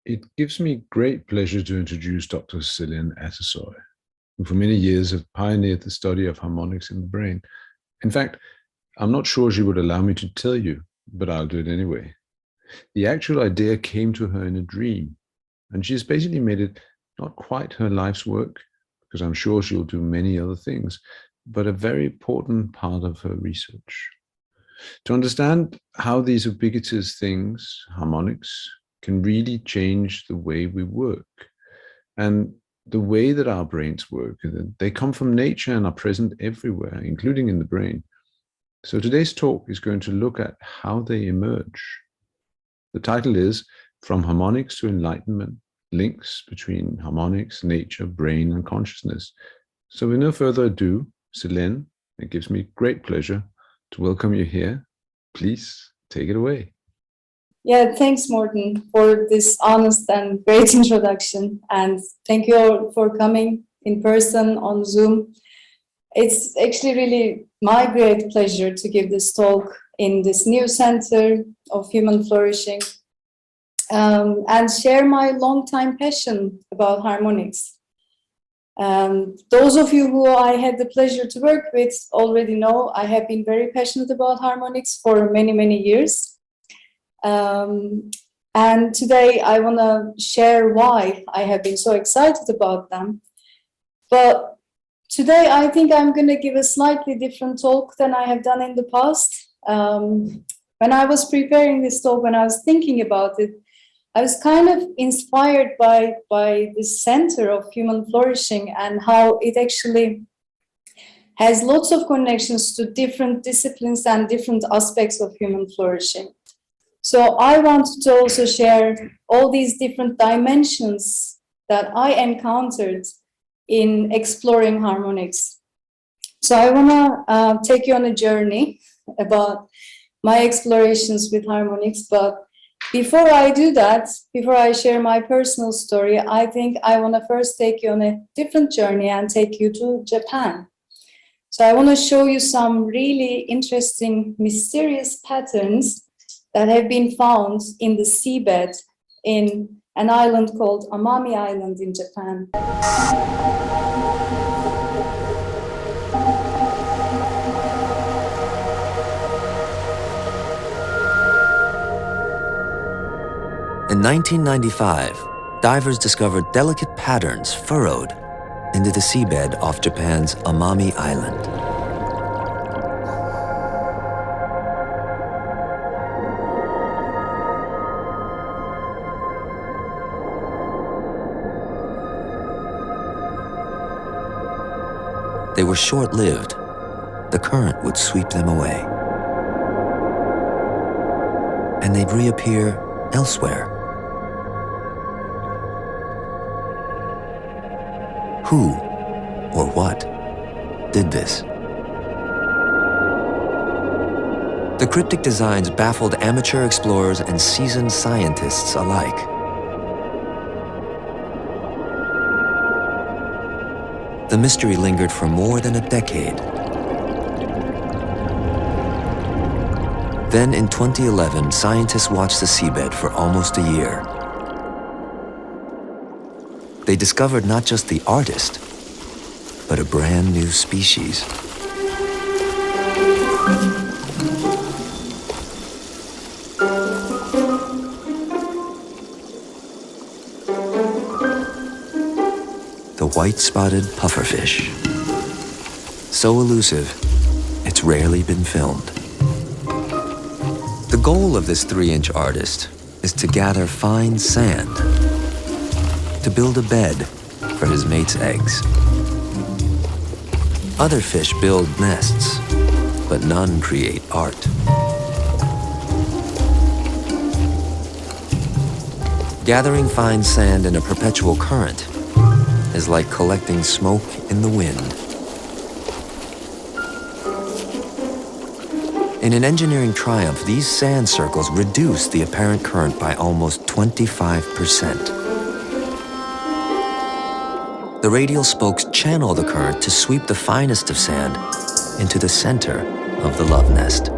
It gives me great pleasure to introduce Dr. Selen Atasoy, who for many years have pioneered the study of harmonics in the brain. In fact, I'm not sure she would allow me to tell you, but I'll do it anyway. The actual idea came to her in a dream, and she's basically made it not quite her life's work, because I'm sure she'll do many other things, but a very important part of her research. To understand how these ubiquitous things, harmonics, can really change the way we work and the way that our brains work. They come from nature and are present everywhere, including in the brain. So today's talk is going to look at how they emerge. The title is From Harmonics to Enlightenment, Links Between Harmonics, Nature, Brain, and Consciousness. So with no further ado, Selen, it gives me great pleasure to welcome you here. Please take it away. Yeah, thanks, Morten, for this honest and great introduction. And thank you all for coming in person on Zoom. It's actually really my great pleasure to give this talk in this new Center of Human Flourishing and share my long-time passion about harmonics. Those of you who I had the pleasure to work with already know I have been very passionate about harmonics for many, many years. And today I want to share why I have been so excited about them. But today I think I'm going to give a slightly different talk than I have done in the past. When I was preparing this talk, when I was thinking about it, I was kind of inspired by this Center of Human Flourishing and how it actually has lots of connections to different disciplines and different aspects of human flourishing. So I wanted to also share all these different dimensions that I encountered in exploring harmonics. So I want to take you on a journey about my explorations with harmonics. But before I do that, before I share my personal story, I think I want to first take you on a different journey and take you to Japan. So I want to show you some really interesting, mysterious patterns that have been found in the seabed in an island called Amami Island in Japan. In 1995, divers discovered delicate patterns furrowed into the seabed off Japan's Amami Island. They were short-lived. The current would sweep them away. And they'd reappear elsewhere. Who or what did this? The cryptic designs baffled amateur explorers and seasoned scientists alike. The mystery lingered for more than a decade. Then in 2011, scientists watched the seabed for almost a year. They discovered not just the artist, but a brand new species. The white-spotted pufferfish. So elusive, it's rarely been filmed. The goal of this 3-inch artist is to gather fine sand to build a bed for his mate's eggs. Other fish build nests, but none create art. Gathering fine sand in a perpetual current is like collecting smoke in the wind. In an engineering triumph, these sand circles reduce the apparent current by almost 25%. The radial spokes channel the current to sweep the finest of sand into the center of the love nest.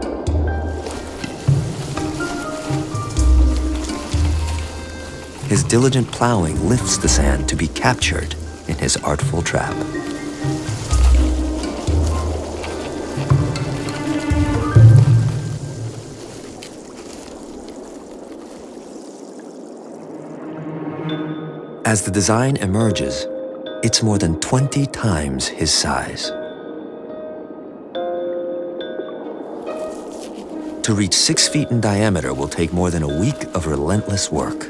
his diligent plowing lifts the sand to be captured in his artful trap. As the design emerges, it's more than 20 times his size. To reach 6 feet in diameter will take more than a week of relentless work.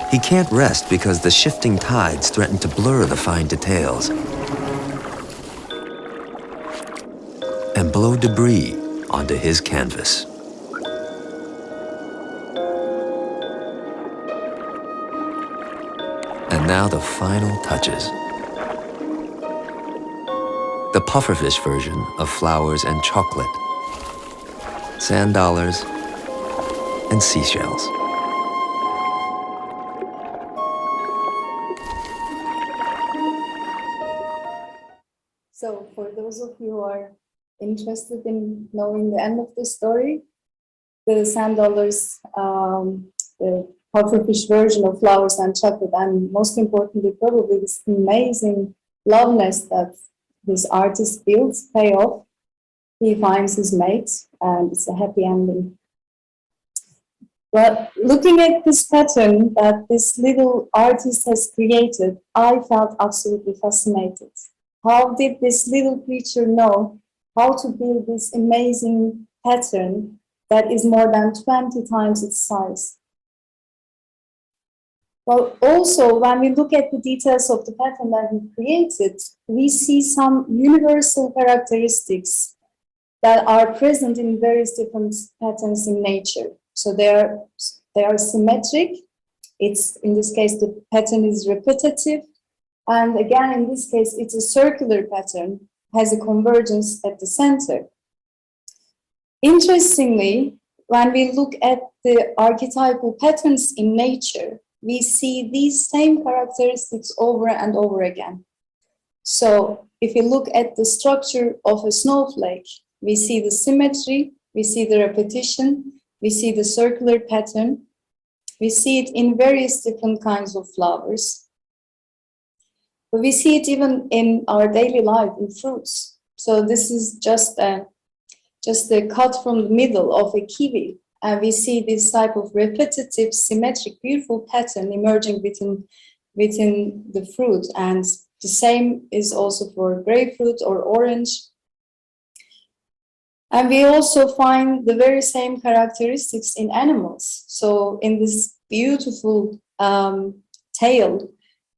He can't rest because the shifting tides threaten to blur the fine details and blow debris onto his canvas. And now the final touches. The pufferfish version of flowers and chocolate, sand dollars, and seashells. So for those of you who are interested in knowing the end of the story, the sand dollars, the pufferfish version of flowers and chocolate, and most importantly, probably this amazing love nest that this artist builds pay off. He finds his mate, and it's a happy ending. But looking at this pattern that this little artist has created, I felt absolutely fascinated. How did this little creature know how to build this amazing pattern that is more than 20 times its size? Well, also, when we look at the details of the pattern that he created, we see some universal characteristics that are present in various different patterns in nature. So they are symmetric. It's, in this case, the pattern is repetitive. And again, in this case, it's a circular pattern, has a convergence at the center. Interestingly, when we look at the archetypal patterns in nature, we see these same characteristics over and over again. So if you look at the structure of a snowflake, we see the symmetry, we see the repetition, we see the circular pattern, we see it in various different kinds of flowers. But we see it even in our daily life, in fruits. So this is just a cut from the middle of a kiwi. And we see this type of repetitive, symmetric, beautiful pattern emerging within the fruit. And the same is also for grapefruit or orange. And we also find the very same characteristics in animals. So in this beautiful tail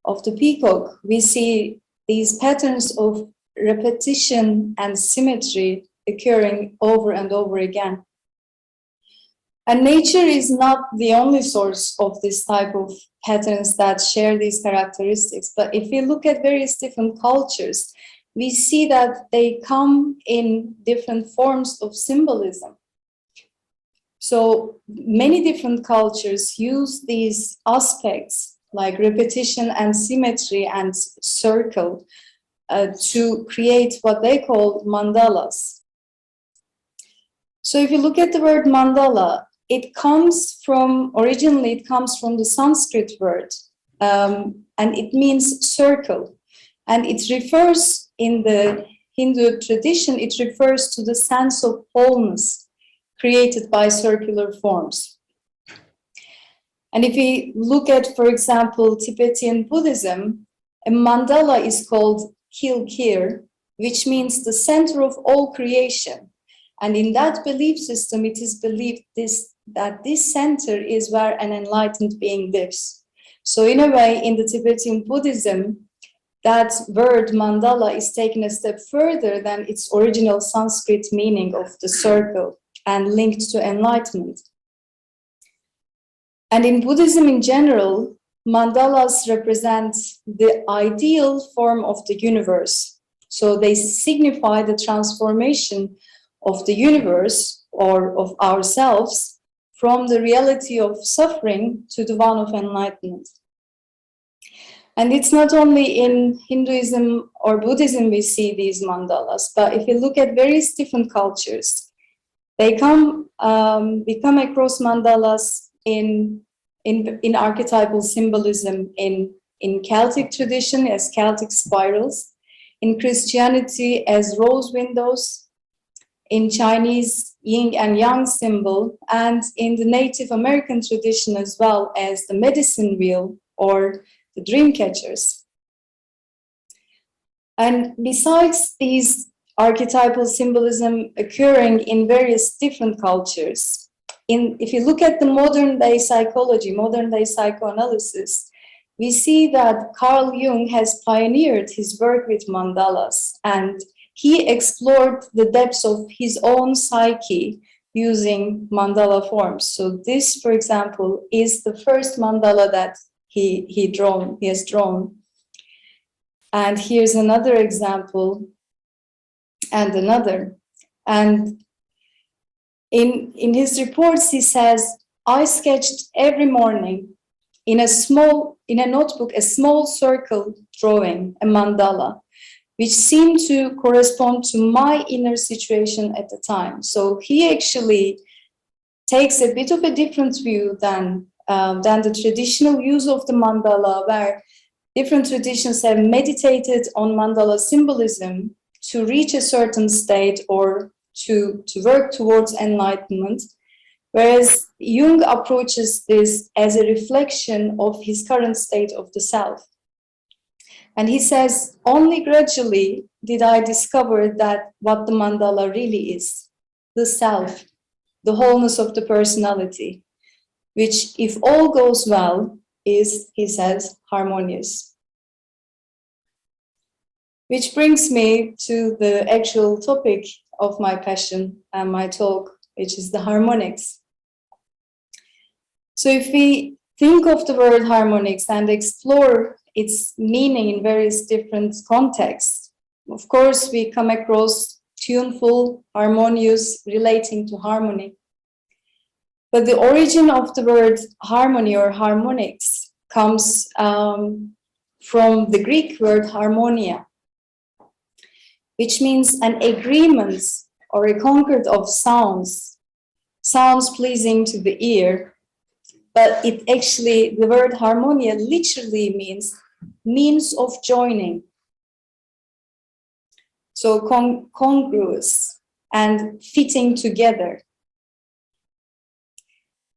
of the peacock, we see these patterns of repetition and symmetry occurring over and over again. And nature is not the only source of this type of patterns that share these characteristics. But if we look at various different cultures, we see that they come in different forms of symbolism. So many different cultures use these aspects like repetition and symmetry and circle to create what they call mandalas. So if you look at the word mandala, originally it comes from the Sanskrit word, and it means circle. And it refers, in the Hindu tradition, it refers to the sense of wholeness created by circular forms. And if we look at, for example, Tibetan Buddhism, a mandala is called Kilkir, which means the center of all creation. And in that belief system, it is believed that this center is where an enlightened being lives. So in a way, in the Tibetan Buddhism, that word mandala is taken a step further than its original Sanskrit meaning of the circle and linked to enlightenment. And in Buddhism in general, mandalas represent the ideal form of the universe. So they signify the transformation of the universe or of ourselves from the reality of suffering to the one of enlightenment. And it's not only in Hinduism or Buddhism we see these mandalas, but if you look at various different cultures, we come across mandalas in archetypal symbolism in Celtic tradition as Celtic spirals, in Christianity as rose windows, in Chinese yin and yang symbol, and in the Native American tradition as well as the medicine wheel or the dream catchers. And besides these archetypal symbolism occurring in various different cultures, if you look at the modern day psychology, modern day psychoanalysis, we see that Carl Jung has pioneered his work with mandalas, and he explored the depths of his own psyche using mandala forms. So this, for example, is the first mandala that he has drawn. And here's another example, and another. And in his reports, he says, I sketched every morning in a notebook, a small circle drawing, a mandala, which seemed to correspond to my inner situation at the time. So he actually takes a bit of a different view than the traditional use of the mandala, where different traditions have meditated on mandala symbolism to reach a certain state or to work towards enlightenment, whereas Jung approaches this as a reflection of his current state of the self. And he says, only gradually did I discover that what the mandala really is, the self, the wholeness of the personality, which, if all goes well, is, he says, harmonious. Which brings me to the actual topic of my passion and my talk, which is the harmonics. So if we think of the word harmonics and explore its meaning in various different contexts, of course, we come across tuneful, harmonious, relating to harmony. But the origin of the word harmony or harmonics comes from the Greek word harmonia, which means an agreement or a concord of sounds pleasing to the ear. But it actually, the word harmonia literally means means of joining. So congruous and fitting together.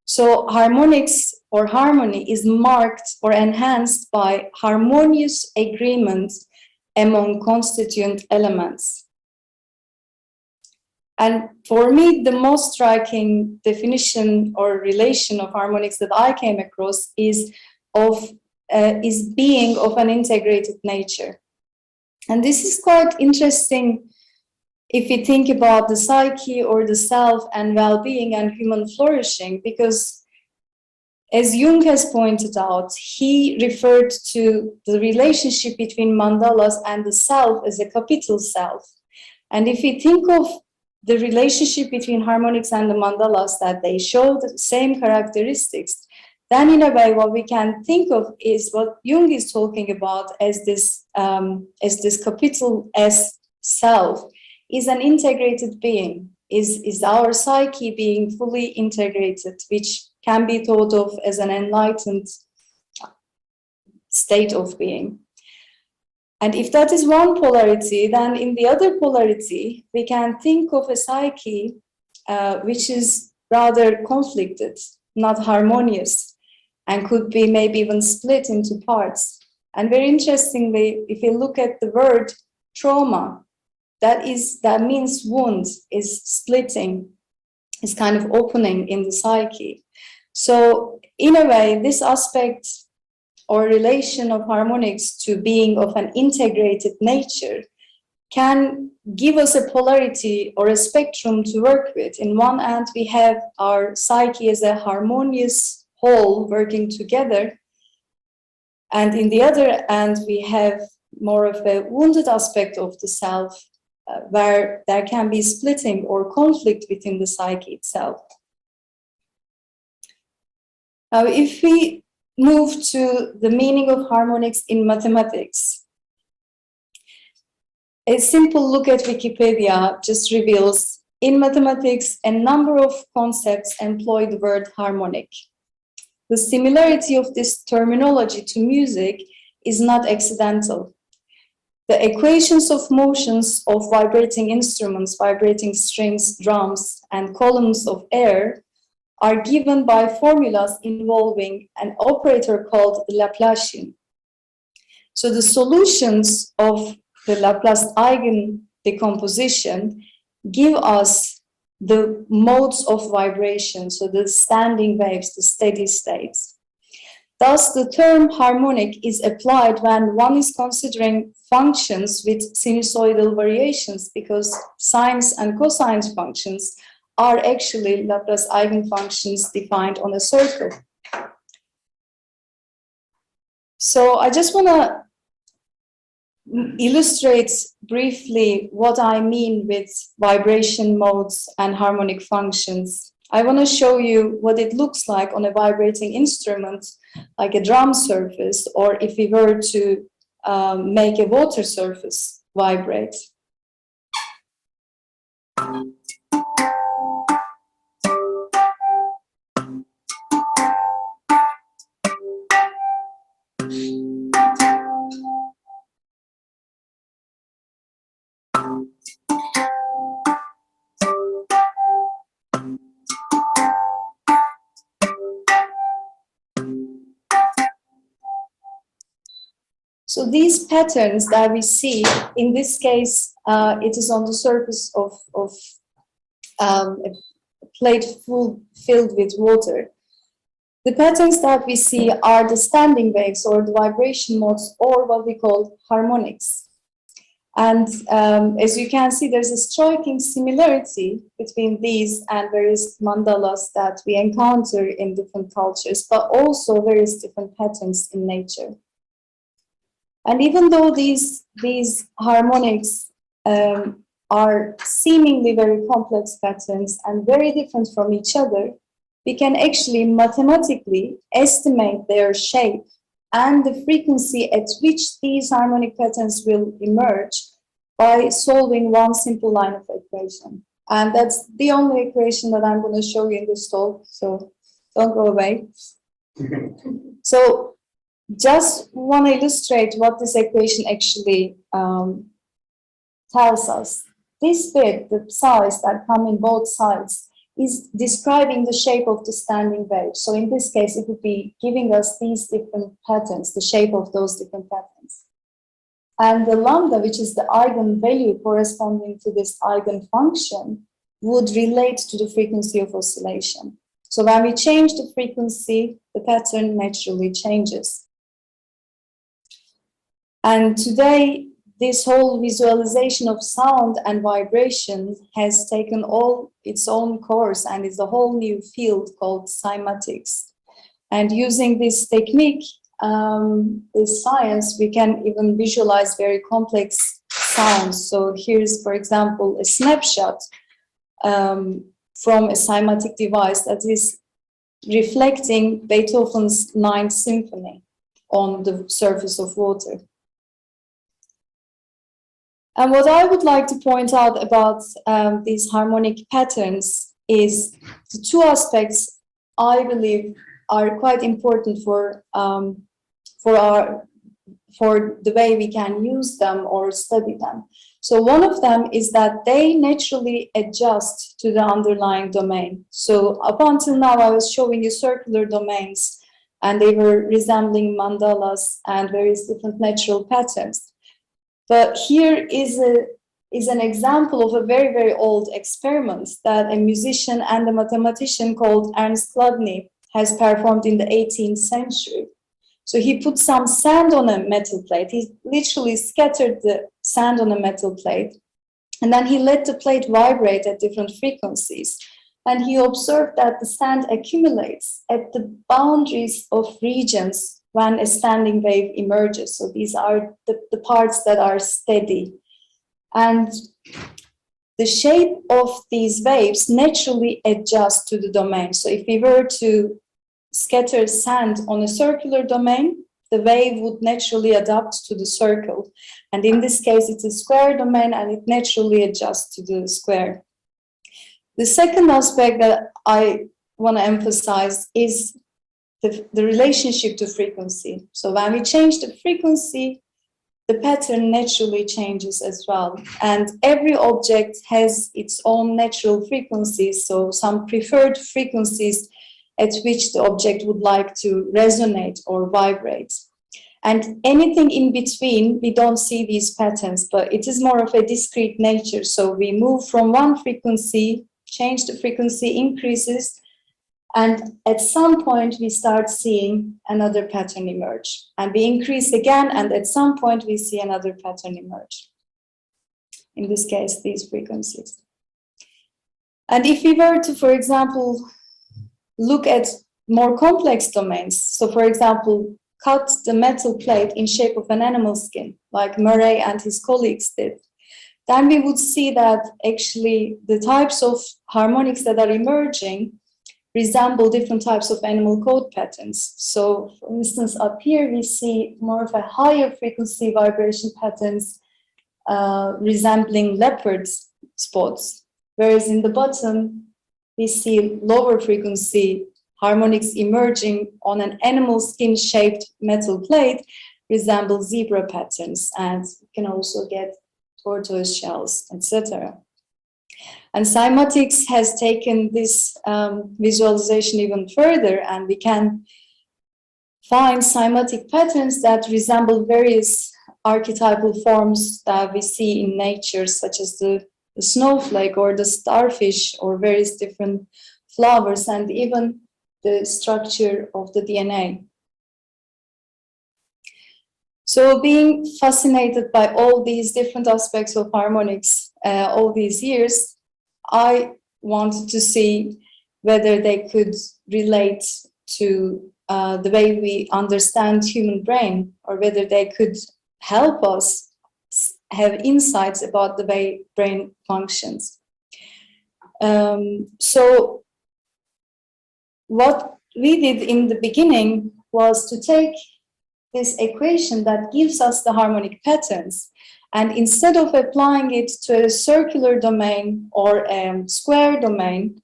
So harmonics or harmony is marked or enhanced by harmonious agreement among constituent elements. And for me, the most striking definition or relation of harmonics that I came across is being of an integrated nature. And this is quite interesting if we think about the psyche or the self and well-being and human flourishing, because as Jung has pointed out, he referred to the relationship between mandalas and the self as a capital self. And if we think of the relationship between harmonics and the mandalas, that they show the same characteristics, then in a way what we can think of is what Jung is talking about as this capital S self is an integrated being, is our psyche being fully integrated, which can be thought of as an enlightened state of being. And if that is one polarity, then in the other polarity, we can think of a psyche which is rather conflicted, not harmonious, and could be maybe even split into parts. And very interestingly, if you look at the word trauma, that means wound, is splitting, is kind of opening in the psyche. So in a way, this aspect or relation of harmonics to being of an integrated nature can give us a polarity or a spectrum to work with. In one hand, we have our psyche as a harmonious whole working together. And in the other hand, we have more of a wounded aspect of the self, where there can be splitting or conflict within the psyche itself. Now, if we move to the meaning of harmonics in mathematics. A simple look at Wikipedia just reveals, in mathematics, a number of concepts employ the word harmonic. The similarity of this terminology to music is not accidental. The equations of motions of vibrating instruments, vibrating strings, drums, and columns of air are given by formulas involving an operator called the Laplacian. So the solutions of the Laplace eigen decomposition give us the modes of vibration, so the standing waves, the steady states. Thus, the term harmonic is applied when one is considering functions with sinusoidal variations, because sines and cosines functions are actually Laplace eigenfunctions defined on a circle. So I just want to illustrate briefly what I mean with vibration modes and harmonic functions. I want to show you what it looks like on a vibrating instrument, like a drum surface, or if we were to make a water surface vibrate. So these patterns that we see, in this case, it is on the surface of a plate filled with water. The patterns that we see are the standing waves or the vibration modes, or what we call harmonics. And as you can see, there's a striking similarity between these and various mandalas that we encounter in different cultures, but also various different patterns in nature. And even though these harmonics are seemingly very complex patterns and very different from each other, we can actually mathematically estimate their shape and the frequency at which these harmonic patterns will emerge by solving one simple line of equation. And that's the only equation that I'm going to show you in this talk, so don't go away. So just want to illustrate what this equation actually tells us. This bit, the size that come in both sides, is describing the shape of the standing wave. So in this case, it would be giving us these different patterns, the shape of those different patterns. And the lambda, which is the eigenvalue corresponding to this eigenfunction, would relate to the frequency of oscillation. So when we change the frequency, the pattern naturally changes. And today, this whole visualization of sound and vibration has taken all its own course and is a whole new field called cymatics. And using this technique, this science, we can even visualize very complex sounds. So here's, for example, a snapshot from a cymatic device that is reflecting Beethoven's Ninth Symphony on the surface of water. And what I would like to point out about these harmonic patterns is the two aspects I believe are quite important for the way we can use them or study them. So one of them is that they naturally adjust to the underlying domain. So up until now, I was showing you circular domains, and they were resembling mandalas and various different natural patterns. But here is an example of a very, very old experiment that a musician and a mathematician called Ernst Chladni has performed in the 18th century. So he put some sand on a metal plate. He literally scattered the sand on a metal plate, and then he let the plate vibrate at different frequencies. And he observed that the sand accumulates at the boundaries of regions when a standing wave emerges. So these are the parts that are steady. And the shape of these waves naturally adjusts to the domain. So if we were to scatter sand on a circular domain, the wave would naturally adapt to the circle. And in this case, it's a square domain and it naturally adjusts to the square. The second aspect that I want to emphasize is the relationship to frequency. So when we change the frequency, the pattern naturally changes as well. And every object has its own natural frequencies, so some preferred frequencies at which the object would like to resonate or vibrate. And anything in between, we don't see these patterns, but it is more of a discrete nature. So we move from one frequency, change the frequency, increases, and at some point we start seeing another pattern emerge. And we increase again, and at some point we see another pattern emerge. In this case, these frequencies. And if we were to, for example, look at more complex domains, so for example, cut the metal plate in shape of an animal skin, like Murray and his colleagues did, then we would see that actually the types of harmonics that are emerging resemble different types of animal code patterns. So for instance, up here, we see more of a higher frequency vibration patterns resembling leopard spots, whereas in the bottom, we see lower frequency harmonics emerging on an animal skin-shaped metal plate resemble zebra patterns, and you can also get tortoise shells, etc. And cymatics has taken this visualization even further, and we can find cymatic patterns that resemble various archetypal forms that we see in nature, such as the snowflake or the starfish or various different flowers, and even the structure of the DNA. So being fascinated by all these different aspects of harmonics all these years, I wanted to see whether they could relate to the way we understand human brain, or whether they could help us have insights about the way brain functions. So what we did in the beginning was to take this equation that gives us the harmonic patterns, and instead of applying it to a circular domain or a square domain,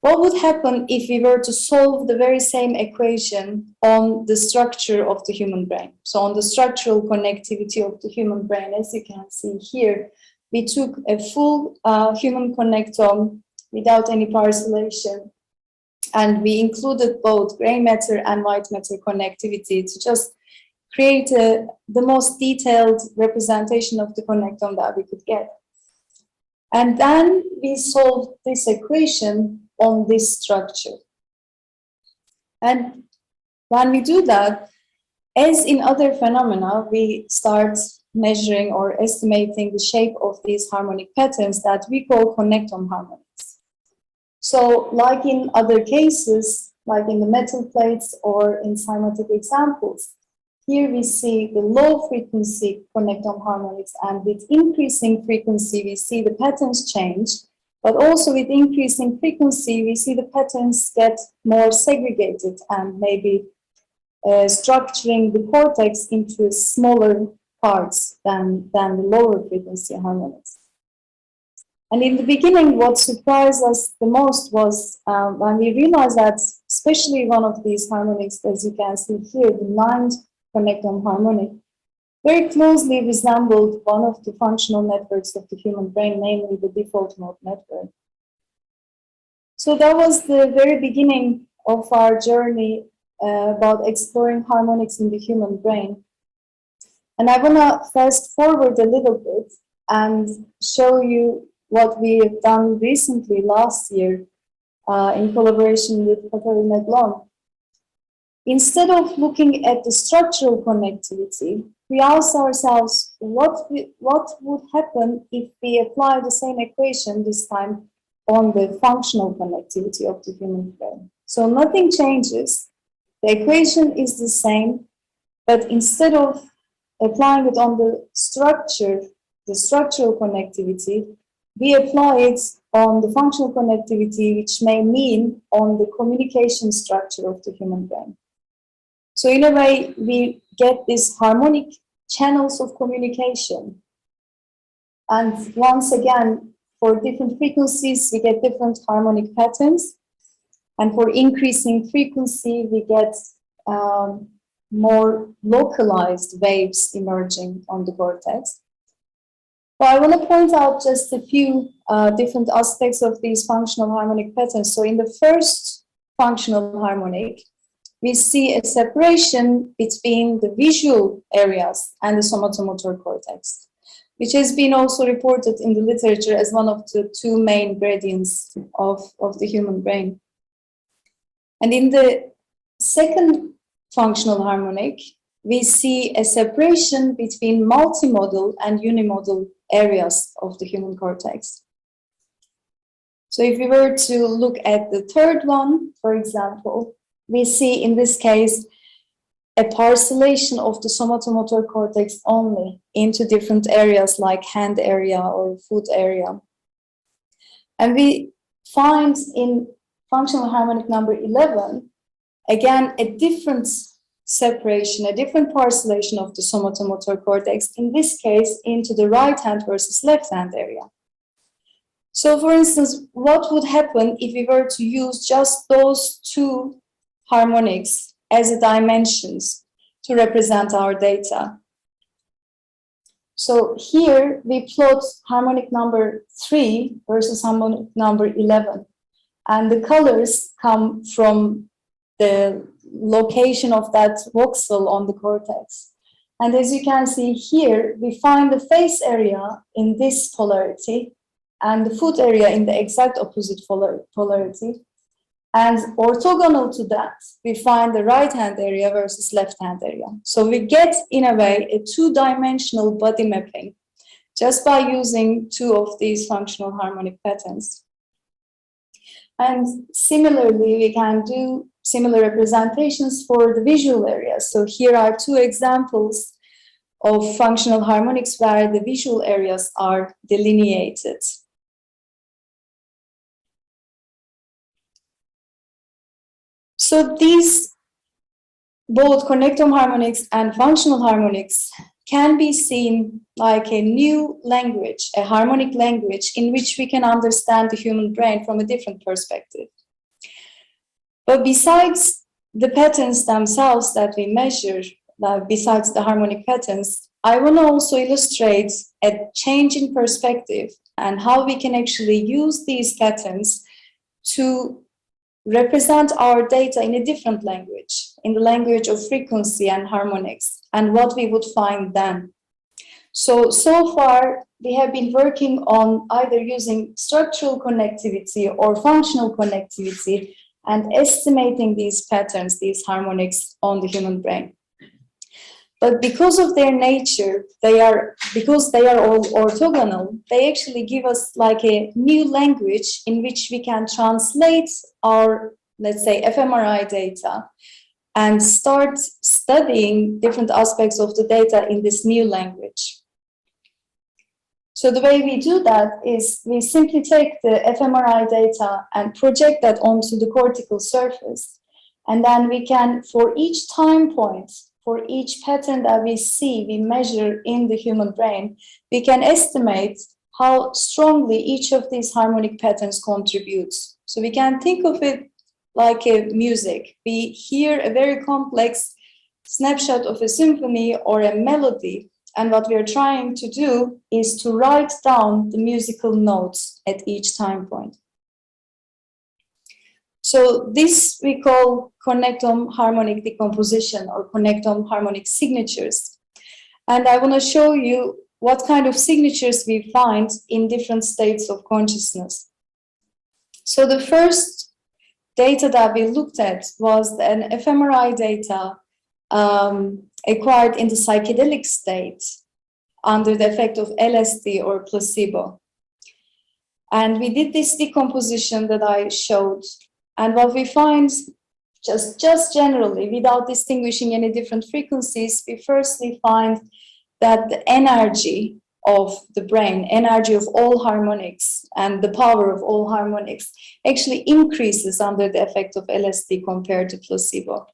what would happen if we were to solve the very same equation on the structure of the human brain? So on the structural connectivity of the human brain, as you can see here, we took a full human connectome without any parcellation, and we included both gray matter and white matter connectivity to just create the most detailed representation of the connectome that we could get. And then we solved this equation on this structure. And when we do that, as in other phenomena, we start measuring or estimating the shape of these harmonic patterns that we call connectome harmonics. So like in other cases, like in the metal plates or in cymatic examples, here we see the low frequency connectome harmonics, and with increasing frequency, we see the patterns change, but also with increasing frequency, we see the patterns get more segregated and maybe structuring the cortex into smaller parts than the lower frequency harmonics. And in the beginning, what surprised us the most was when we realized that especially one of these harmonics, as you can see here, the ninth connectome harmonic, very closely resembled one of the functional networks of the human brain, namely the default mode network. So that was the very beginning of our journey about exploring harmonics in the human brain. And I want to fast forward a little bit and show you what we have done recently last year in collaboration with Katarina Glom. Instead of looking at the structural connectivity, we asked ourselves what would happen if we apply the same equation this time on the functional connectivity of the human brain. So nothing changes. The equation is the same, but instead of applying it on the structure, the structural connectivity, we apply it on the functional connectivity, which may mean on the communication structure of the human brain. So in a way, we get these harmonic channels of communication. And once again, for different frequencies, we get different harmonic patterns. And for increasing frequency, we get more localized waves emerging on the cortex. So I want to point out just a few different aspects of these functional harmonic patterns. So in the first functional harmonic, we see a separation between the visual areas and the somatomotor cortex, which has been also reported in the literature as one of the two main gradients of the human brain. And in the second functional harmonic, we see a separation between multimodal and unimodal areas of the human cortex. So if we were to look at the third one, for example, we see in this case a parcellation of the somatomotor cortex only into different areas like hand area or foot area. And we find in functional harmonic number 11, again, a different separation, a different parcellation of the somatomotor cortex, in this case, into the right hand versus left hand area. So for instance, what would happen if we were to use just those two harmonics as dimensions to represent our data? So here we plot harmonic number 3 versus harmonic number 11. And the colors come from the location of that voxel on the cortex. And as you can see here, we find the face area in this polarity and the foot area in the exact opposite polarity. And orthogonal to that, we find the right-hand area versus left-hand area. So we get, in a way, a two-dimensional body mapping just by using two of these functional harmonic patterns. And similarly, we can do similar representations for the visual areas. So here are two examples of functional harmonics where the visual areas are delineated. So these both connectome harmonics and functional harmonics can be seen like a new language, a harmonic language in which we can understand the human brain from a different perspective. But besides the patterns themselves that we measure, besides the harmonic patterns, I want to also illustrate a change in perspective and how we can actually use these patterns to represent our data in a different language, in the language of frequency and harmonics, and what we would find then. So far, we have been working on either using structural connectivity or functional connectivity and estimating these patterns, these harmonics on the human brain. But because of their nature, because they are all orthogonal, they actually give us like a new language in which we can translate our, let's say, fMRI data and start studying different aspects of the data in this new language. So the way we do that is we simply take the fMRI data and project that onto the cortical surface. And then we can, for each time point, for each pattern that we see, we measure in the human brain, we can estimate how strongly each of these harmonic patterns contributes. So we can think of it like a music. We hear a very complex snapshot of a symphony or a melody, and what we are trying to do is to write down the musical notes at each time point. So this we call connectome harmonic decomposition or connectome harmonic signatures. And I want to show you what kind of signatures we find in different states of consciousness. So the first data that we looked at was an fMRI data acquired in the psychedelic state under the effect of LSD or placebo. And we did this decomposition that I showed. And what we find, just generally, without distinguishing any different frequencies, we firstly find that the energy of the brain, energy of all harmonics and the power of all harmonics actually increases under the effect of LSD compared to placebo.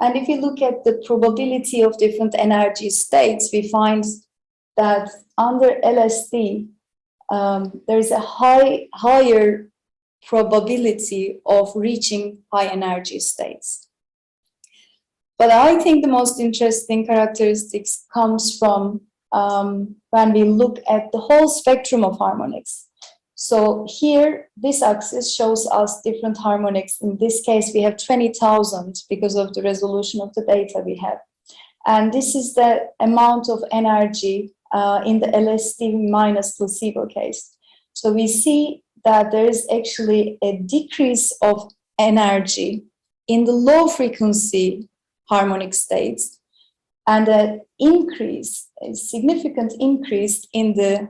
And if you look at the probability of different energy states, we find that under LSD, there is a higher probability of reaching high energy states. But I think the most interesting characteristics comes from when we look at the whole spectrum of harmonics. So here, this axis shows us different harmonics. In this case, we have 20,000 because of the resolution of the data we have. And this is the amount of energy in the LSD minus placebo case. So we see that there is actually a decrease of energy in the low frequency harmonic states and an increase, a significant increase in the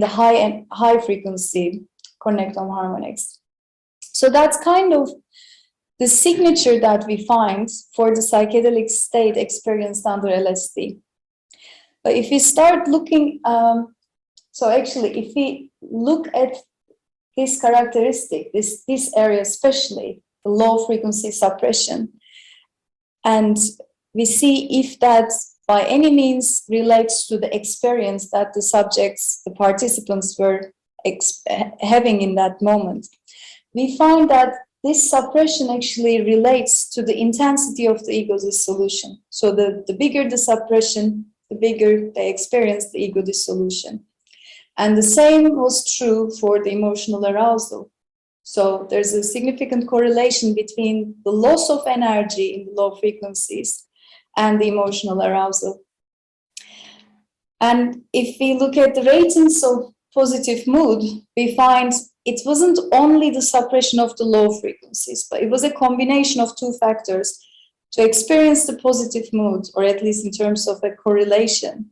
high frequency connectome harmonics. So that's kind of the signature that we find for the psychedelic state experienced under LSD. But if we start looking, if we look at this characteristic, this area especially, the low frequency suppression, and we see if that by any means relates to the experience that the subjects, the participants were having in that moment, we find that this suppression actually relates to the intensity of the ego dissolution. So the bigger the suppression, the bigger they experience the ego dissolution. And the same was true for the emotional arousal. So there's a significant correlation between the loss of energy in the low frequencies and the emotional arousal. And if we look at the ratings of positive mood, we find it wasn't only the suppression of the low frequencies, but it was a combination of two factors. To experience the positive mood, or at least in terms of a correlation,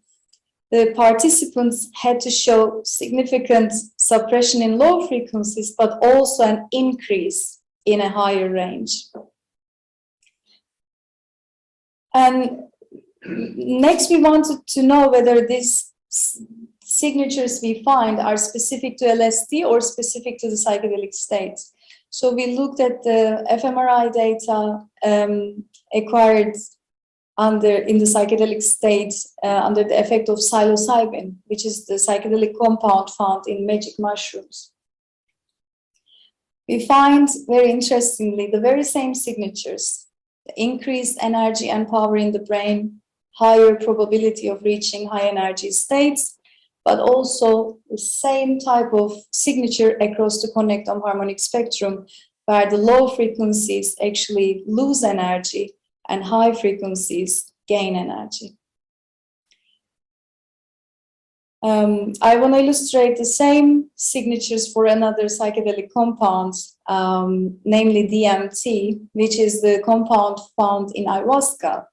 the participants had to show significant suppression in low frequencies, but also an increase in a higher range. And next, we wanted to know whether these signatures we find are specific to LSD or specific to the psychedelic states. So we looked at the fMRI data acquired in the psychedelic state under the effect of psilocybin, which is the psychedelic compound found in magic mushrooms. We find, very interestingly, the very same signatures: the increased energy and power in the brain, higher probability of reaching high energy states, but also the same type of signature across the connectome harmonic spectrum, where the low frequencies actually lose energy and high frequencies gain energy. I want to illustrate the same signatures for another psychedelic compound, namely DMT, which is the compound found in ayahuasca.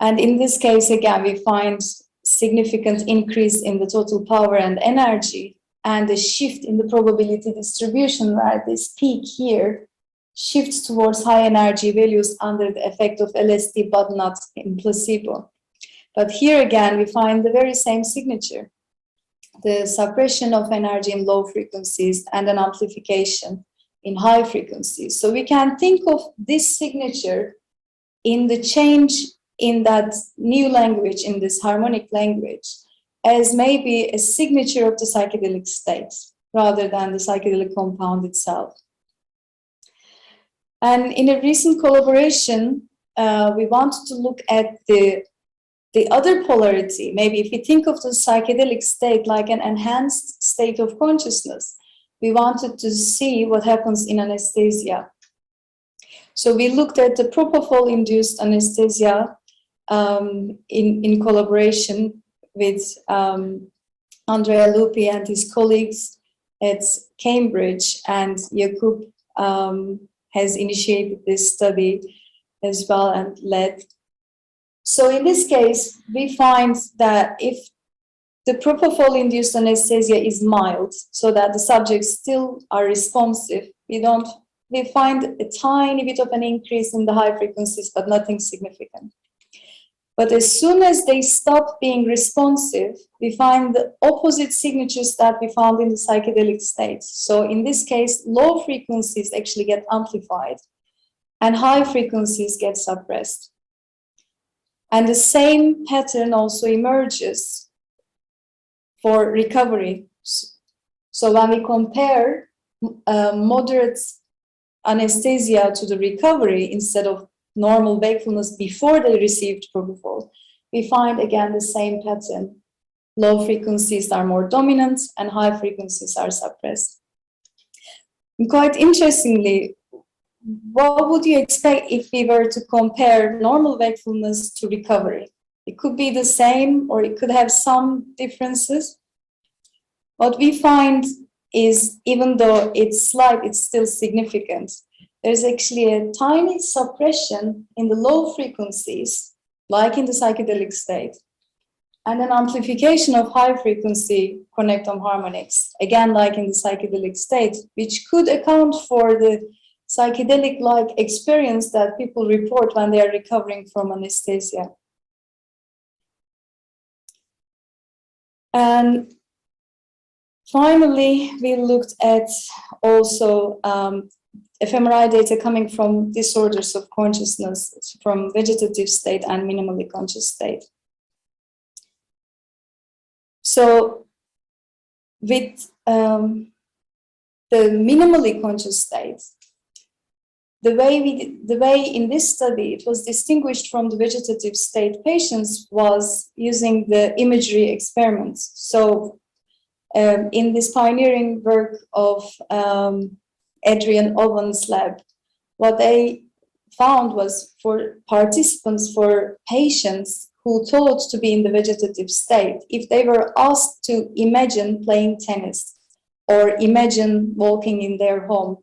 And in this case, again, we find significant increase in the total power and energy, and a shift in the probability distribution, where this peak here shifts towards high energy values under the effect of LSD, but not in placebo. But here again, we find the very same signature: the suppression of energy in low frequencies and an amplification in high frequencies. So we can think of this signature in the change in that new language, in this harmonic language, as maybe a signature of the psychedelic states rather than the psychedelic compound itself. And in a recent collaboration, we wanted to look at the other polarity. Maybe if we think of the psychedelic state like an enhanced state of consciousness, we wanted to see what happens in anesthesia. So we looked at the propofol-induced anesthesia in collaboration with Andrea Lupi and his colleagues at Cambridge, and Jakub has initiated this study as well and led. So in this case, we find that if the propofol-induced anesthesia is mild, so that the subjects still are responsive, we find a tiny bit of an increase in the high frequencies, but nothing significant. But as soon as they stop being responsive, we find the opposite signatures that we found in the psychedelic states. So in this case, low frequencies actually get amplified and high frequencies get suppressed. And the same pattern also emerges for recovery. So when we compare moderate anesthesia to the recovery instead of normal wakefulness before they received propofol, we find again the same pattern. Low frequencies are more dominant and high frequencies are suppressed. And quite interestingly, what would you expect if we were to compare normal wakefulness to recovery? It could be the same or it could have some differences. What we find is, even though it's slight, it's still significant. There's actually a tiny suppression in the low frequencies, like in the psychedelic state, and an amplification of high frequency connectome harmonics, again, like in the psychedelic state, which could account for the psychedelic-like experience that people report when they are recovering from anesthesia. And finally, we looked at also fMRI data coming from disorders of consciousness, from vegetative state and minimally conscious state. So with the minimally conscious state, the way in this study it was distinguished from the vegetative state patients was using the imagery experiments. So in this pioneering work of Adrian Owen's lab, what they found was for participants, for patients who thought to be in the vegetative state, if they were asked to imagine playing tennis or imagine walking in their home,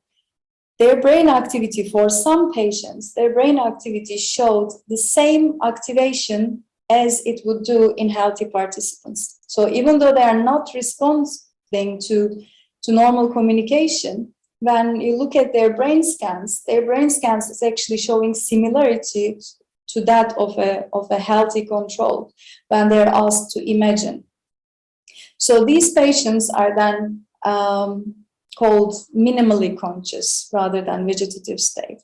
their brain activity, for some patients, their brain activity showed the same activation as it would do in healthy participants. So even though they are not responding to normal communication, when you look at their brain scans is actually showing similarity to that of a healthy control when they're asked to imagine. So these patients are then called minimally conscious rather than vegetative state.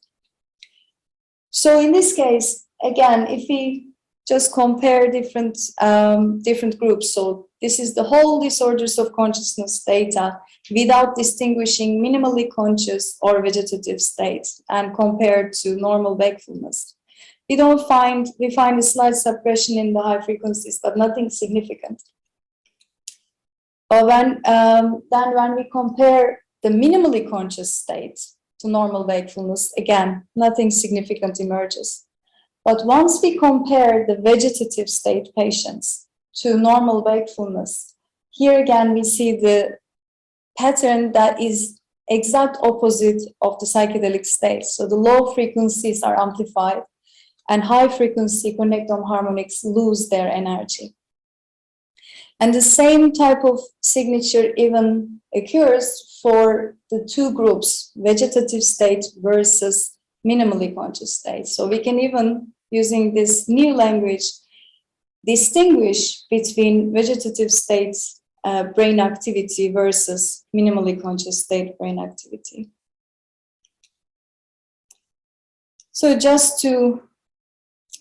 So in this case, again, if we just compare different groups, so this is the whole disorders of consciousness data without distinguishing minimally conscious or vegetative states and compared to normal wakefulness. We find a slight suppression in the high frequencies, but nothing significant. But when we compare the minimally conscious state to normal wakefulness, again, nothing significant emerges. But once we compare the vegetative state patients to normal wakefulness, here again we see the pattern that is exact opposite of the psychedelic state. So the low frequencies are amplified and high frequency connectome harmonics lose their energy. And the same type of signature even occurs for the two groups, vegetative state versus minimally conscious state. So we can even, using this new language, distinguish between vegetative state brain activity versus minimally conscious state brain activity. So just to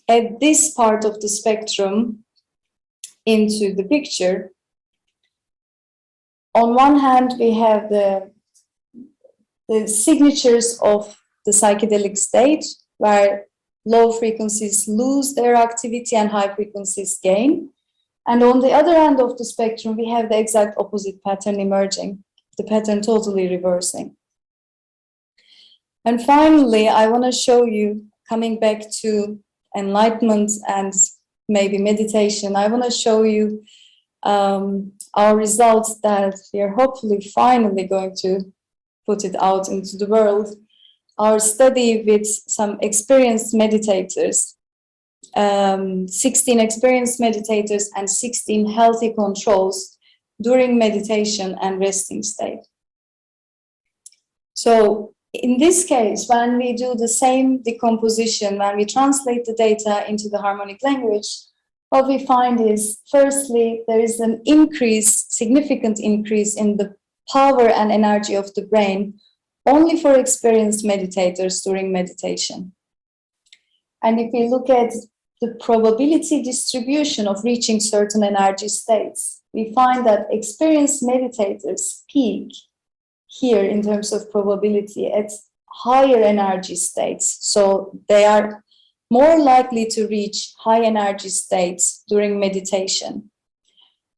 add this part of the spectrum into the picture, on one hand, we have the signatures of the psychedelic state, where low frequencies lose their activity and high frequencies gain. And on the other end of the spectrum, we have the exact opposite pattern emerging, the pattern totally reversing. And finally, I want to show you, coming back to enlightenment and maybe meditation, I want to show you our results that we are hopefully finally going to put it out into the world. Our study with some experienced meditators, 16 experienced meditators and 16 healthy controls during meditation and resting state. So in this case, when we do the same decomposition, when we translate the data into the harmonic language, what we find is, firstly, there is an increase, significant increase in the power and energy of the brain only for experienced meditators during meditation. And if we look at the probability distribution of reaching certain energy states, we find that experienced meditators peak here in terms of probability at higher energy states. So they are more likely to reach high energy states during meditation.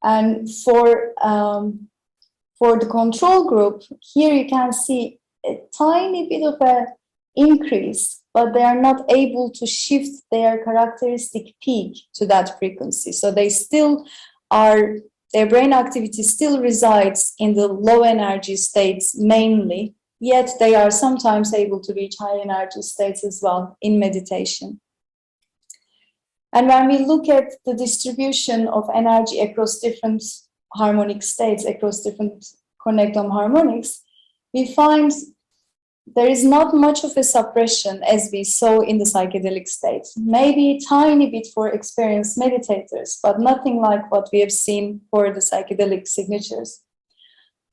And for the control group, here you can see a tiny bit of an increase, but they are not able to shift their characteristic peak to that frequency. So they still are, their brain activity still resides in the low energy states mainly, yet they are sometimes able to reach high energy states as well in meditation. And when we look at the distribution of energy across different harmonic states, across different connectome harmonics, we find there is not much of a suppression as we saw in the psychedelic state. Maybe a tiny bit for experienced meditators, but nothing like what we have seen for the psychedelic signatures.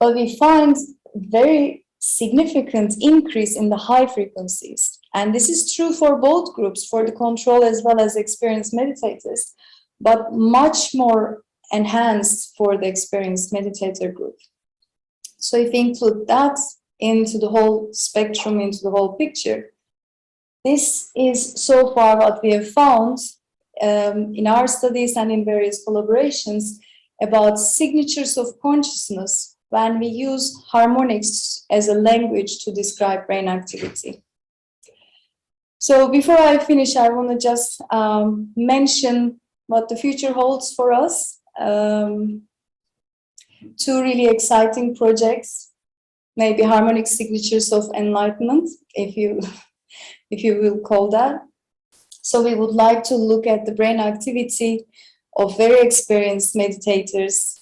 But we find very significant increase in the high frequencies. And this is true for both groups, for the control as well as experienced meditators, but much more enhanced for the experienced meditator group. So if we include that into the whole spectrum, into the whole picture, this is so far what we have found in our studies and in various collaborations about signatures of consciousness when we use harmonics as a language to describe brain activity. So before I finish, I want to just mention what the future holds for us. Two really exciting projects, maybe harmonic signatures of enlightenment, if you will call that. So we would like to look at the brain activity of very experienced meditators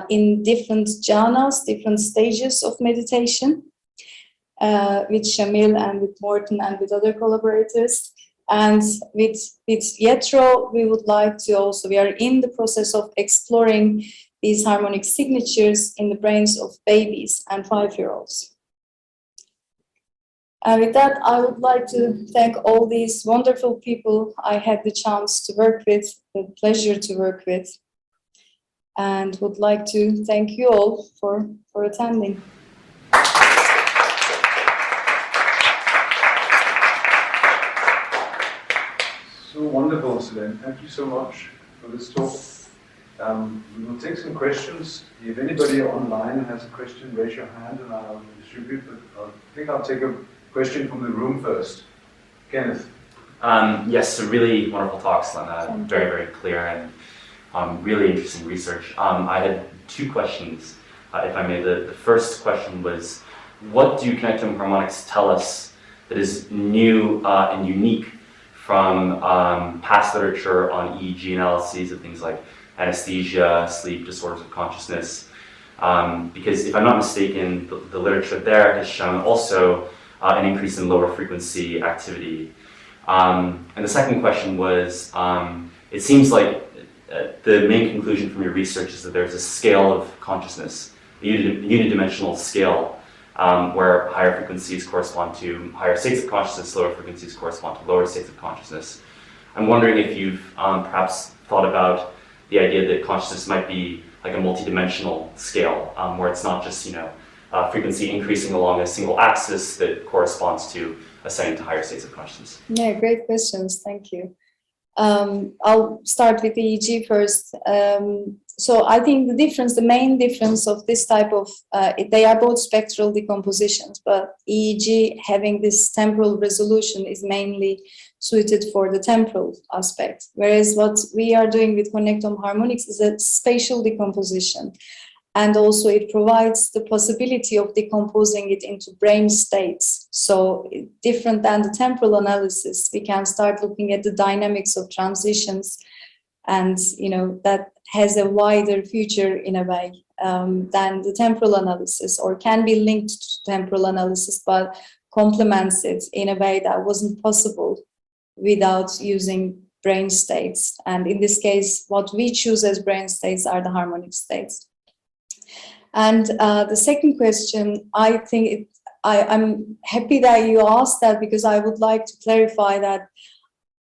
in different jhanas, different stages of meditation, with Shamil and with Morten and with other collaborators. And with Yetro, we would like to also, we are in the process of exploring these harmonic signatures in the brains of babies and 5-year-olds. And with that, I would like to thank all these wonderful people I had the chance to work with, the pleasure to work with, and would like to thank you all for attending. So wonderful, Selen. Thank you so much for this talk. We will take some questions. If anybody online has a question, raise your hand and I'll distribute. But I think I'll take a question from the room first. Kenneth. Yes, so really wonderful talks, Lena. Very, very clear and really interesting research. I had two questions, if I may. The first question was, what do connectome harmonics tell us that is new and unique from past literature on EEG analyses of things like anesthesia, sleep disorders of consciousness? Because if I'm not mistaken, the literature there has shown also an increase in lower frequency activity. And the second question was, it seems like the main conclusion from your research is that there's a scale of consciousness, a unidimensional scale, where higher frequencies correspond to higher states of consciousness, lower frequencies correspond to lower states of consciousness. I'm wondering if you've perhaps thought about the idea that consciousness might be like a multidimensional scale, where it's not just, frequency increasing along a single axis that corresponds to ascending to higher states of consciousness. Yeah, great questions. Thank you. I'll start with EEG first. So I think the main difference of this type of, they are both spectral decompositions, but EEG having this temporal resolution is mainly suited for the temporal aspect. Whereas what we are doing with connectome harmonics is a spatial decomposition. And also it provides the possibility of decomposing it into brain states. So different than the temporal analysis, we can start looking at the dynamics of transitions, and that has a wider future in a way than the temporal analysis, or can be linked to temporal analysis, but complements it in a way that wasn't possible without using brain states. And in this case, what we choose as brain states are the harmonic states. And the second question, I think I'm happy that you asked that, because I would like to clarify that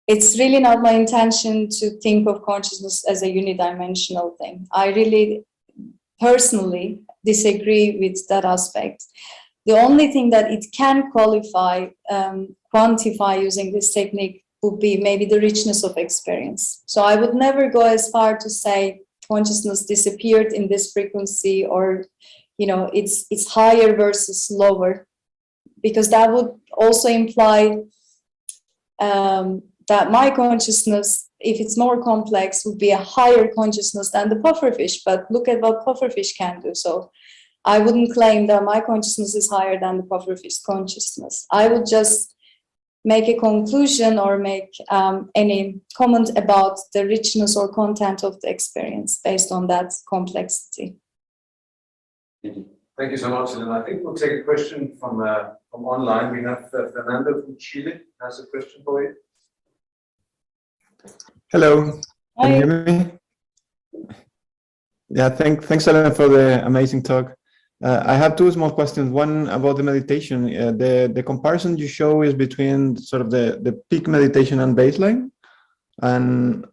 it's really not my intention to think of consciousness as a unidimensional thing. I really personally disagree with that aspect. The only thing that it can quantify using this technique would be maybe the richness of experience. So I would never go as far to say consciousness disappeared in this frequency, or it's higher versus lower, because that would also imply that my consciousness, if it's more complex, would be a higher consciousness than the pufferfish. But look at what pufferfish can do. So I wouldn't claim that my consciousness is higher than the pufferfish consciousness. I would just make a conclusion or make any comment about the richness or content of the experience based on that complexity. Thank you so much, Selen. I think we'll take a question from online. We have Fernando from Chile has a question for you. Hello, Hi. can you hear me? Yeah, thanks, Selen, for the amazing talk. I have two small questions. One about the meditation. The comparison you show is between sort of the peak meditation and baseline, and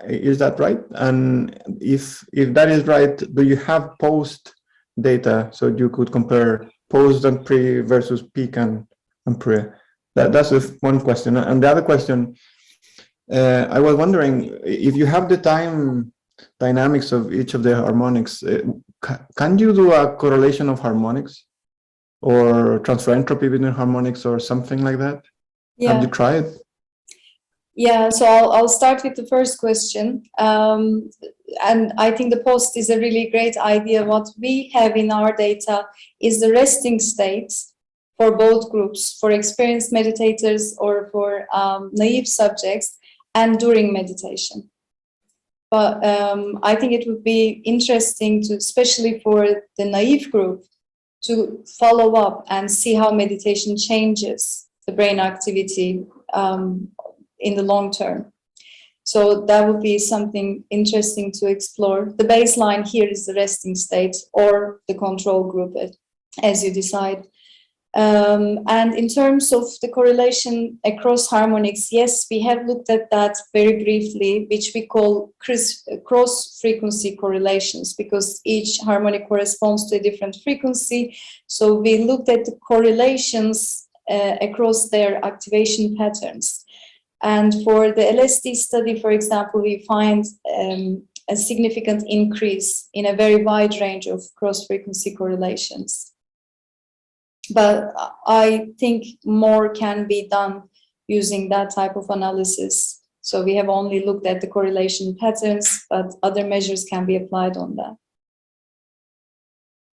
is that right? And if that is right, do you have post data so you could compare post and pre versus peak and pre? That's the one question. And the other question, I was wondering if you have the time dynamics of each of the harmonics, can you do a correlation of harmonics or transfer entropy within harmonics or something like that? Yeah. Have you tried? Yeah, so I'll start with the first question. And I think the post is a really great idea. What we have in our data is the resting states for both groups, for experienced meditators or for naive subjects, and during meditation. But I think it would be interesting to, especially for the naive group, to follow up and see how meditation changes the brain activity in the long term. So that would be something interesting to explore. The baseline here is the resting state or the control group, as you decide. And in terms of the correlation across harmonics, yes, we have looked at that very briefly, which we call cross-frequency correlations, because each harmonic corresponds to a different frequency. So we looked at the correlations across their activation patterns. And for the LSD study, for example, we find a significant increase in a very wide range of cross-frequency correlations. But I think more can be done using that type of analysis. So we have only looked at the correlation patterns, but other measures can be applied on that.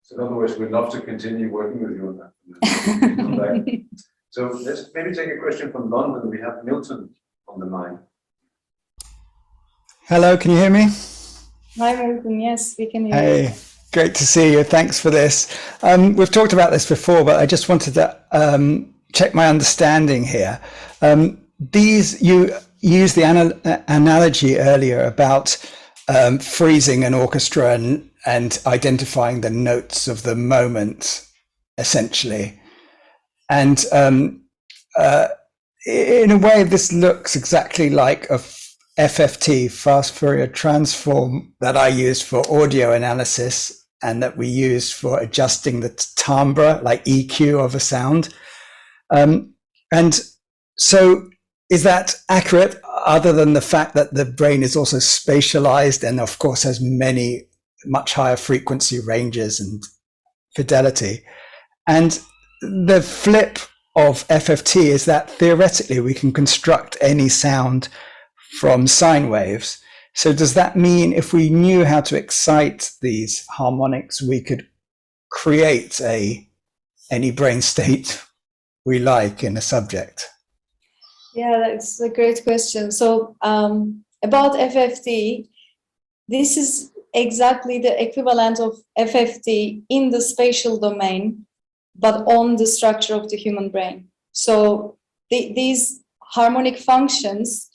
So in other words, we'd love to continue working with you on that. So let's maybe take a question from London. We have Milton on the line. Hello, can you hear me? Hi, Milton. Yes, we can hear you. Hey, great to see you. Thanks for this. We've talked about this before, but I just wanted to check my understanding here. You used the analogy earlier about freezing an orchestra and identifying the notes of the moment, essentially. And in a way, this looks exactly like a FFT, fast Fourier transform, that I use for audio analysis and that we use for adjusting the timbre, like EQ of a sound. And so is that accurate, other than the fact that the brain is also spatialized and of course has many much higher frequency ranges and fidelity? And the flip of FFT is that theoretically we can construct any sound from sine waves. So does that mean if we knew how to excite these harmonics, we could create any brain state we like in a subject? Yeah, that's a great question. So about FFT, this is exactly the equivalent of FFT in the spatial domain, but on the structure of the human brain. So these harmonic functions,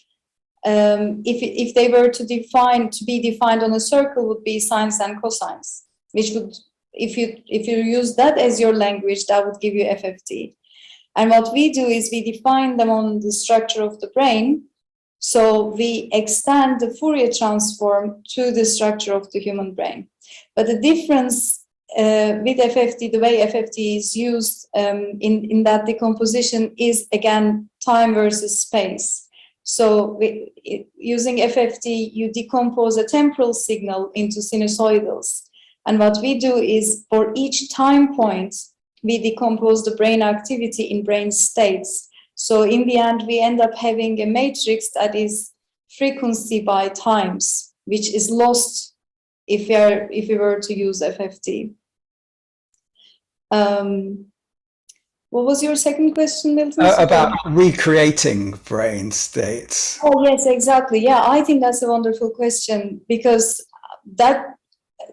if they were to be defined on a circle, would be sines and cosines, which would, if you use that as your language, that would give you FFT. And what we do is we define them on the structure of the brain. So we extend the Fourier transform to the structure of the human brain. But the difference with FFT, the way FFT is used in that decomposition is, again, time versus space. So using FFT, you decompose a temporal signal into sinusoidals. And what we do is, for each time point, we decompose the brain activity in brain states. So in the end, we end up having a matrix that is frequency by times, which is lost if we were to use FFT. What was your second question, Milton? About recreating brain states. Oh, yes, exactly. Yeah, I think that's a wonderful question, because that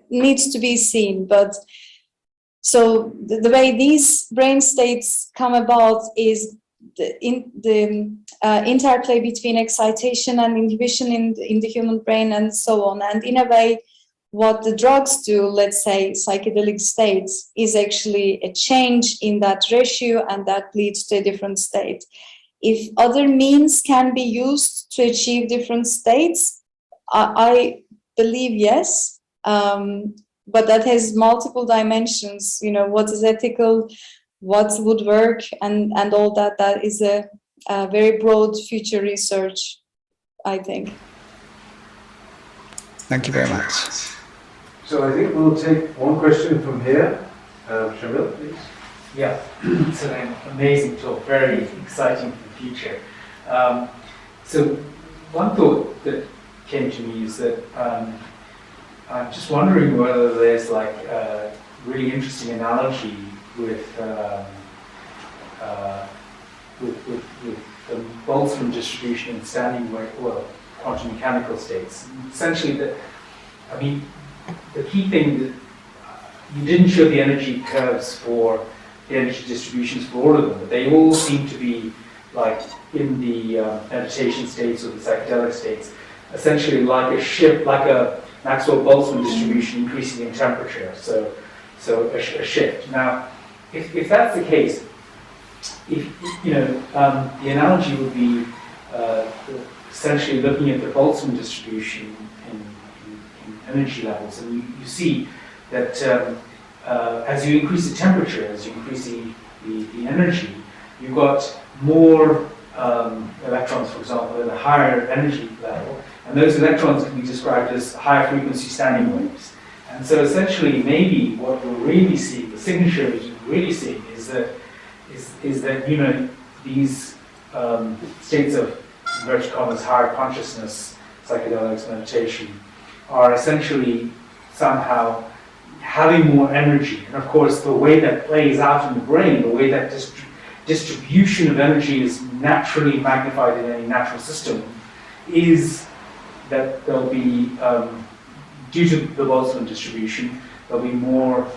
needs to be seen. But so the way these brain states come about is the interplay between excitation and inhibition in the human brain and so on. And in a way, what the drugs do, let's say psychedelic states, is actually a change in that ratio, and that leads to a different state. If other means can be used to achieve different states, I believe yes. But that has multiple dimensions, what is ethical, what would work, and all that. That is a very broad future research, I think. Thank you very much. So I think we'll take one question from here. Shamil, please. Yeah, it's an amazing talk, very exciting for the future. So one thought that came to me is that I'm just wondering whether there's like a really interesting analogy with the Boltzmann distribution and standing wave, well, quantum mechanical states. Essentially, the key thing that you didn't show the energy curves for the energy distributions for all of them, but they all seem to be like in the meditation states or the psychedelic states, essentially like a shift, like a Maxwell-Boltzmann distribution increasing in temperature, so a shift. Now, if that's the case, the analogy would be essentially looking at the Boltzmann distribution in energy levels, and you see that as you increase the temperature, as you increase the energy, you've got more electrons, for example, at a higher energy level, and those electrons can be described as higher frequency standing waves. And so essentially, maybe what we're really seeing, the signature we're really seeing, is that these states of inverted commas higher consciousness, psychedelics, meditation, are essentially somehow having more energy. And of course, the way that plays out in the brain, the way that distribution of energy is naturally magnified in any natural system, is that there'll be, due to the Boltzmann distribution, there'll be more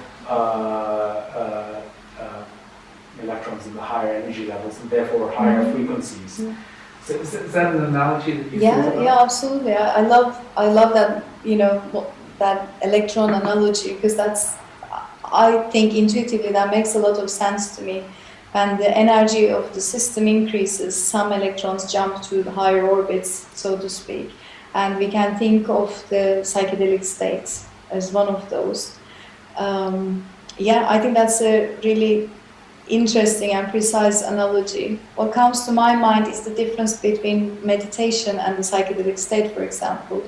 electrons in the higher energy levels, and therefore higher frequencies. Yeah. So is that an analogy that you Yeah, thought about? yeah, absolutely. I love that, that electron analogy, because I think intuitively that makes a lot of sense to me. And the energy of the system increases, some electrons jump to the higher orbits, so to speak. And we can think of the psychedelic states as one of those. I think that's a really interesting and precise analogy. What comes to my mind is the difference between meditation and the psychedelic state, for example.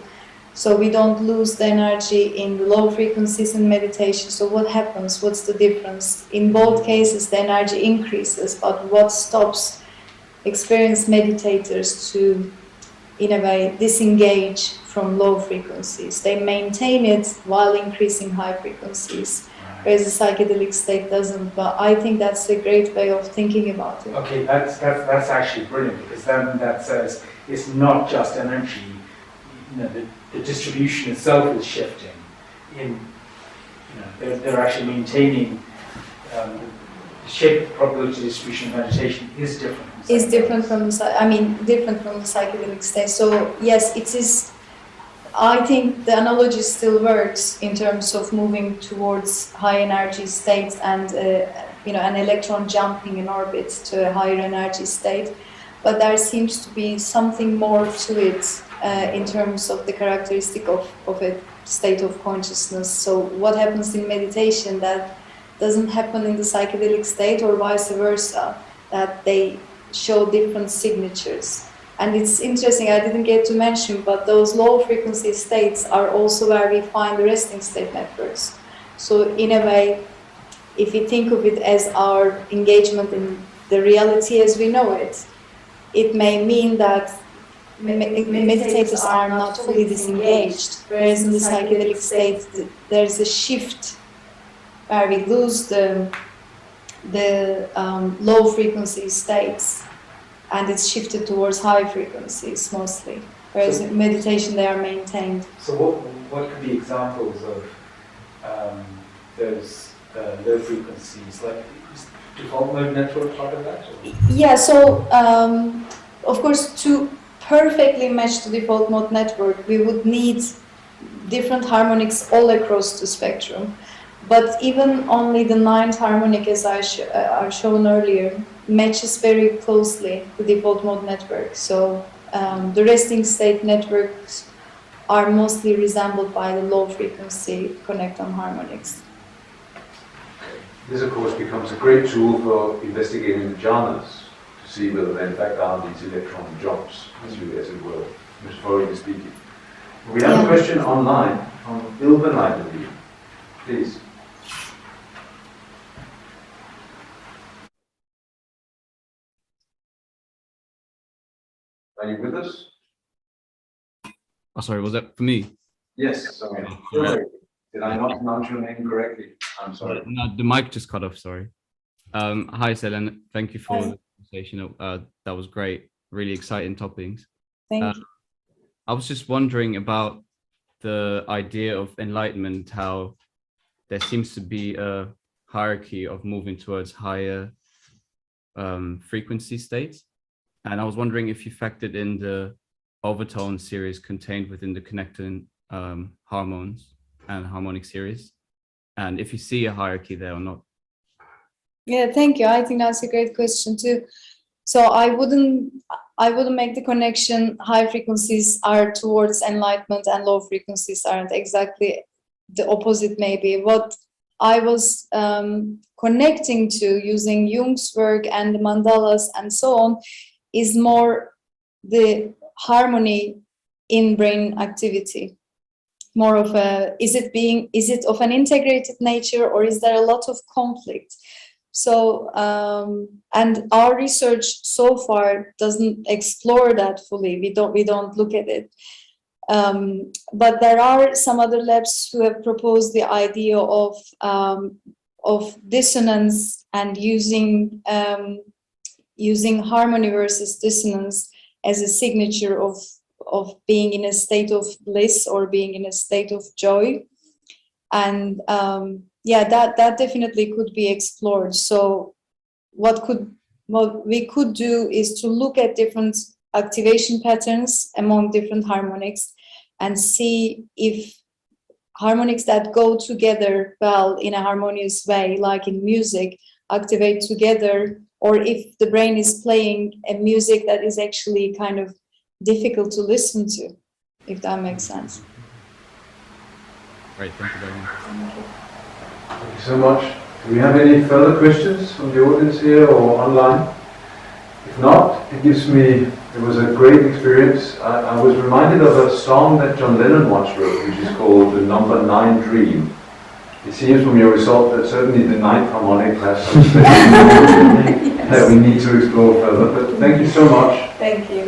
So we don't lose the energy in the low frequencies in meditation. So what happens? What's the difference? In both cases, the energy increases, but what stops experienced meditators to, in a way, disengage from low frequencies? They maintain it while increasing high frequencies. Whereas the psychedelic state doesn't, but I think that's a great way of thinking about it. Okay, that's actually brilliant, because then that says it's not just energy. The distribution itself is shifting. They're actually maintaining the shape of probability distribution in meditation is different. Is different from different from the psychedelic state. So yes, it is. I think the analogy still works in terms of moving towards high energy states and an electron jumping in orbit to a higher energy state. But there seems to be something more to it in terms of the characteristic of a state of consciousness. So what happens in meditation that doesn't happen in the psychedelic state, or vice versa, that they show different signatures. And it's interesting, I didn't get to mention, but those low frequency states are also where we find the resting state networks. So in a way, if we think of it as our engagement in the reality as we know it, it may mean that meditators are not fully disengaged, whereas in the psychedelic state, there's a shift where we lose the low frequency states, and it's shifted towards high frequencies mostly, whereas in meditation they are maintained. So what could be examples of those low frequencies, like is default mode network part of that? Or? Yeah, so of course to perfectly match the default mode network we would need different harmonics all across the spectrum. But even only the 9th harmonic, as I've shown earlier, matches very closely the default mode network. So the resting state networks are mostly resembled by the low frequency connecton harmonics. This, of course, becomes a great tool for investigating the jhanas to see whether there in fact are these electron jumps, as it were, metaphorically speaking. We have a question online from Enlightenment. Please. Are you with us? Oh, sorry, was that for me? Yes, sorry. Did I not pronounce your name correctly? I'm sorry. No, the mic just cut off, sorry. Hi, Selen. Thank you for the conversation. That was great. Really exciting topics. Thank you. I was just wondering about the idea of enlightenment, how there seems to be a hierarchy of moving towards higher frequency states. And I was wondering if you factored in the overtone series contained within the connecting hormones and harmonic series, and if you see a hierarchy there or not. Yeah, thank you. I think that's a great question too. So I wouldn't make the connection high frequencies are towards enlightenment and low frequencies aren't. Exactly the opposite maybe. What I was connecting to using Jung's work and the mandalas and so on is more the harmony in brain activity. More of is it of an integrated nature, or is there a lot of conflict? So, and our research so far doesn't explore that fully. We don't look at it. But there are some other labs who have proposed the idea of dissonance and using harmony versus dissonance as a signature of being in a state of bliss or being in a state of joy. And that definitely could be explored. So what we could do is to look at different activation patterns among different harmonics and see if harmonics that go together well in a harmonious way, like in music, activate together, or if the brain is playing a music that is actually kind of difficult to listen to, if that makes sense. Great, thank you very much. Thank you so much. Do we have any further questions from the audience here or online? If not, it was a great experience. I was reminded of a song that John Lennon once wrote, which is called The Number 9 Dream. It seems from your result that certainly the 9th harmonic has some special that we need to explore further. But thank you so much. Thank you.